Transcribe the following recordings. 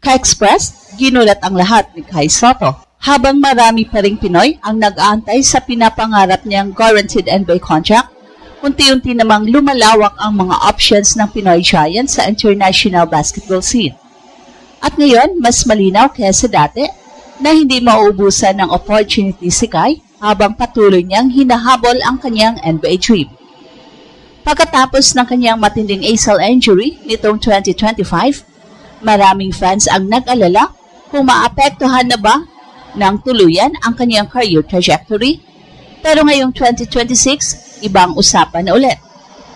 Ka-Express, ginulat ang lahat ni Kai Sotto. Habang marami pa ring Pinoy ang nag-aantay sa pinapangarap niyang guaranteed NBA contract, unti-unti namang lumalawak ang mga options ng Pinoy Giant sa international basketball scene. At ngayon, mas malinaw kaysa dati na hindi mauubusan ng opportunity si Kai habang patuloy niyang hinahabol ang kanyang NBA dream. Pagkatapos ng kanyang matinding ACL injury nitong 2025, maraming fans ang nag-alala kung maapektuhan na ba ng tuluyan ang kanyang career trajectory. Pero ngayong 2026, ibang usapan na ulit.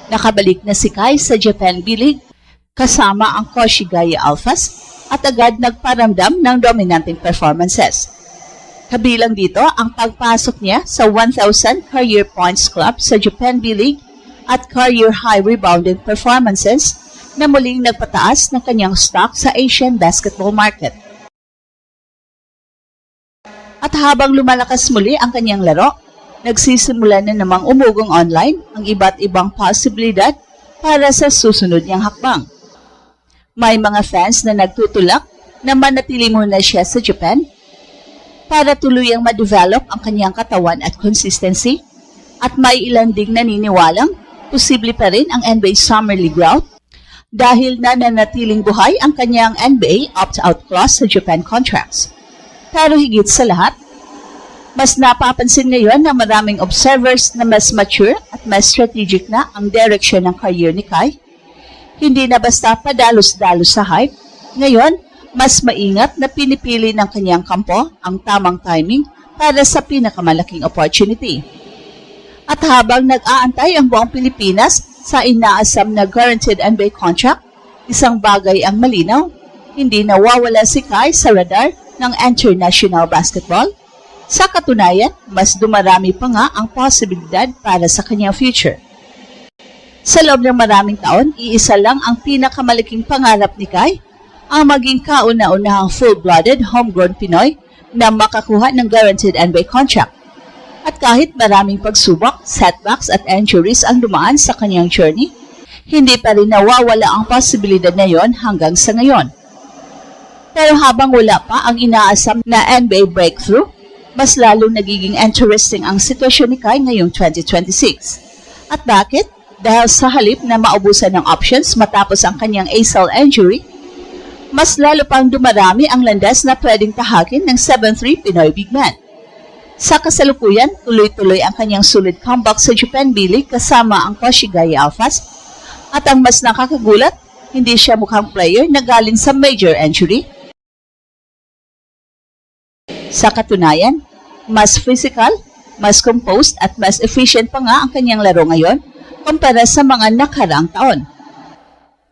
Nakabalik na si Kai sa Japan B-League kasama ang Koshigaya Alphas at agad nagparamdam ng dominanting performances. Kabilang dito ang pagpasok niya sa 1,000 career points club sa Japan B-League at career high rebounding performances na muling nagpataas ng kanyang stock sa Asian basketball market. At habang lumalakas muli ang kanyang laro, nagsisimula na namang umugong online ang iba't ibang posibilidad para sa susunod niyang hakbang. May mga fans na nagtutulak na manatili muna siya sa Japan para tuluyang ma-develop ang kanyang katawan at consistency, at may ilan ding naniniwalang posible pa rin ang NBA Summer League route dahil nananatiling buhay ang kanyang NBA opt-out clause sa Japan contracts. Pero higit sa lahat, mas napapansin ngayon ng maraming observers na mas mature at mas strategic na ang direksyon ng career ni Kai. Hindi na basta padalos-dalos sa hype. Ngayon, mas maingat na pinipili ng kanyang kampo ang tamang timing para sa pinakamalaking opportunity. At habang nag-aantay ang buong Pilipinas sa inaasam na guaranteed NBA contract, isang bagay ang malinaw, hindi nawawala si Kai sa radar ng international basketball. Sa katunayan, mas dumarami pa nga ang posibilidad para sa kanyang future. Sa loob ng maraming taon, iisa lang ang pinakamalaking pangarap ni Kai, ang maging kauna-unahang full-blooded homegrown Pinoy na makakuha ng guaranteed NBA contract. At kahit maraming pagsubok, setbacks at injuries ang dumaan sa kanyang journey, hindi pa rin nawawala ang posibilidad na yon hanggang sa ngayon. Pero habang wala pa ang inaasam na NBA breakthrough, mas lalong nagiging interesting ang sitwasyon ni Kai ngayong 2026. At bakit? Dahil sa halip na maubusan ng options matapos ang kanyang ACL injury, mas lalo pang dumarami ang landas na pwedeng tahakin ng 7'3" Pinoy big man. Sa kasalukuyan, tuloy-tuloy ang kanyang solid comeback sa Japan B-League kasama ang Koshigaya Alphas. At ang mas nakakagulat, hindi siya mukhang player na galing sa major injury. Sa katunayan, mas physical, mas composed at mas efficient pa nga ang kanyang laro ngayon kumpara sa mga nakaraang taon.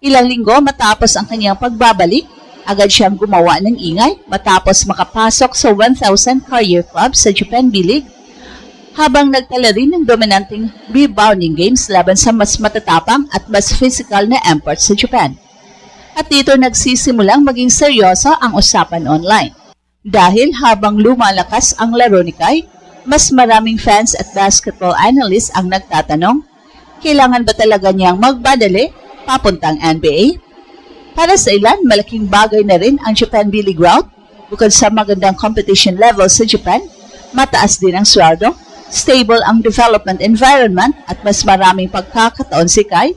Ilang linggo matapos ang kanyang pagbabalik, agad siyang gumawa ng ingay matapos makapasok sa 1,000 career club sa Japan B-League habang nagtala rin ng dominanting rebounding games laban sa mas matatapang at mas physical na imports sa Japan. At dito nagsisimulang maging seryoso ang usapan online. Dahil habang lumalakas ang laro ni Kai, mas maraming fans at basketball analysts ang nagtatanong, kailangan ba talaga niyang magbadali papuntang NBA? Para sa ilan, malaking bagay na rin ang Japan B-League route. Bukod sa magandang competition level sa Japan, mataas din ang sweldo, stable ang development environment at mas maraming pagkakataon si Kai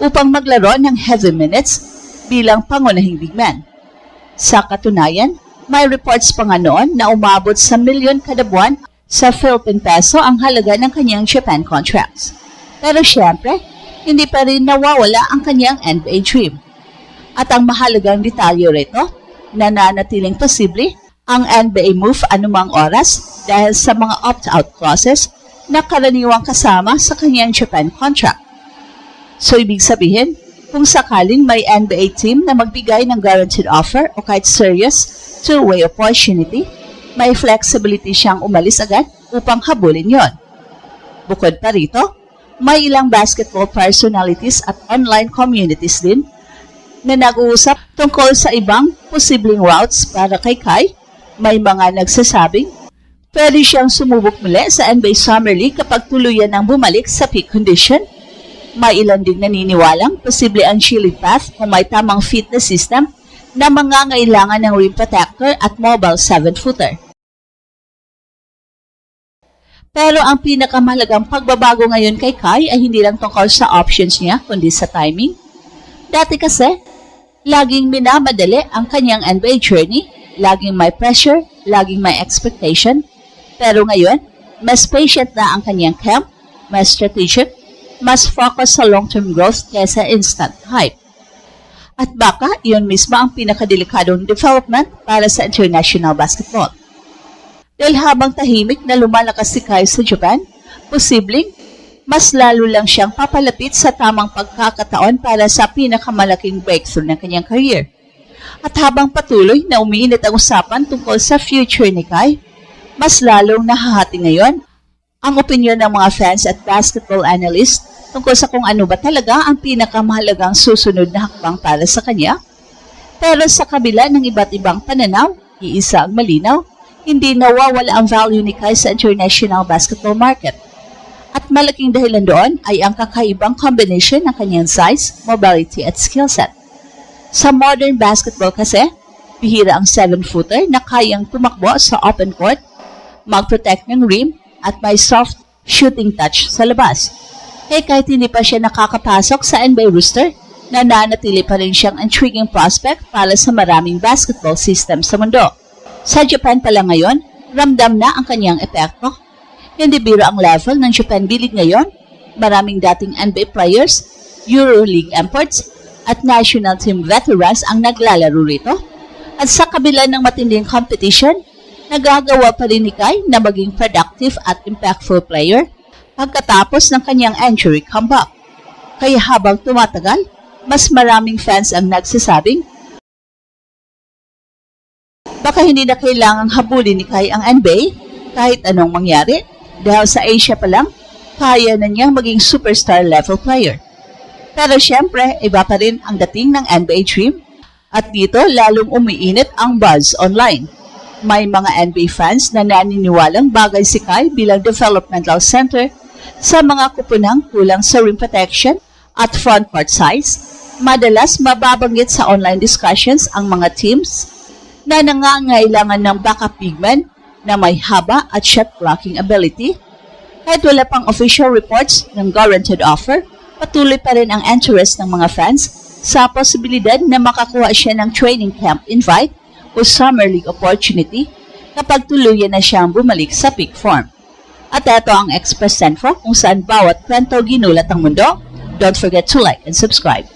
upang maglaro ng heavy minutes bilang pangunahing big man. Sa katunayan, may reports pa nga noon na umabot sa milyon kada buwan sa Philippine peso ang halaga ng kanyang Japan contracts. Pero syempre, hindi pa rin nawawala ang kanyang NBA dream. At ang mahalagang detalye rito, nananatiling posible ang NBA move anumang oras dahil sa mga opt-out clauses na karaniwang kasama sa kanyang Japan contract. So ibig sabihin, kung sakaling may NBA team na magbigay ng guaranteed offer o kahit serious two-way opportunity, may flexibility siyang umalis agad upang habulin yon. Bukod pa rito, may ilang basketball personalities at online communities din na nag-uusap tungkol sa ibang posibleng routes para kay Kai. May mga nagsasabing pwede siyang sumubok muli sa NBA Summer League kapag tuluyan ng bumalik sa peak condition. May ilan ding naniniwalang posible ang Chile path kung may tamang fitness system na mangangailangan ng rim protector at mobile 7-footer. Pero ang pinakamahalagang pagbabago ngayon kay Kai ay hindi lang tungkol sa options niya, kundi sa timing. Dati kasi, laging minamadali ang kanyang NBA journey, laging may pressure, laging may expectation. Pero ngayon, mas patient na ang kanyang camp, mas strategic, mas focus sa long-term growth kaysa instant hype. At baka iyon mismo ang pinakadelikadong development para sa international basketball. Dahil habang tahimik na lumalakas si Kai sa Japan, posibleng mas lalo lang siyang papalapit sa tamang pagkakataon para sa pinakamalaking breakthrough ng kanyang career. At habang patuloy na umiinit ang usapan tungkol sa future ni Kai, mas lalong nahahati ngayon ang opinyon ng mga fans at basketball analysts tungkol sa kung ano ba talaga ang pinakamahalagang susunod na hakbang para sa kanya. Pero sa kabila ng iba't ibang pananaw, iisa ang malinaw, hindi nawawala ang value ni Kai sa international basketball market. At malaking dahilan doon ay ang kakaibang combination ng kanyang size, mobility at skill set. Sa modern basketball kasi, bihira ang 7-footer na kayang tumakbo sa open court, mag-protect ng rim at may soft shooting touch sa labas. Kaya kahit hindi pa siya nakakapasok sa NBA roster, nananatili pa rin siyang intriguing prospect para sa maraming basketball system sa mundo. Sa Japan pala ngayon, ramdam na ang kanyang epekto. Hindi biro ang level ng Japan B-League ngayon. Maraming dating NBA players, EuroLeague imports, at national team veterans ang naglalaro rito. At sa kabila ng matinding competition, nagagawa pa rin ni Kai na maging productive at impactful player pagkatapos ng kanyang injury comeback. Kaya habang tumatagal, mas maraming fans ang nagsasabing baka hindi na kailangang habulin ni Kai ang NBA kahit anong mangyari dahil sa Asia pa lang, kaya na niyang maging superstar level player. Pero syempre, iba pa rin ang dating ng NBA dream at dito lalong umiinit ang buzz online. May mga NBA fans na naniniwalang bagay si Kai bilang developmental center sa mga kupunang kulang sa rim protection at front court size. Madalas mababanggit sa online discussions ang mga teams na nangangailangan ng backup big man na may haba at shot blocking ability. Kahit wala pang official reports ng guaranteed offer, patuloy pa rin ang interest ng mga fans sa posibilidad na makakuha siya ng training camp invite o summer league opportunity kapag tuluyan na siyang bumalik sa peak form. At ito ang Express Centro kung saan bawat kwento ginulat ang mundo. Don't forget to like and subscribe.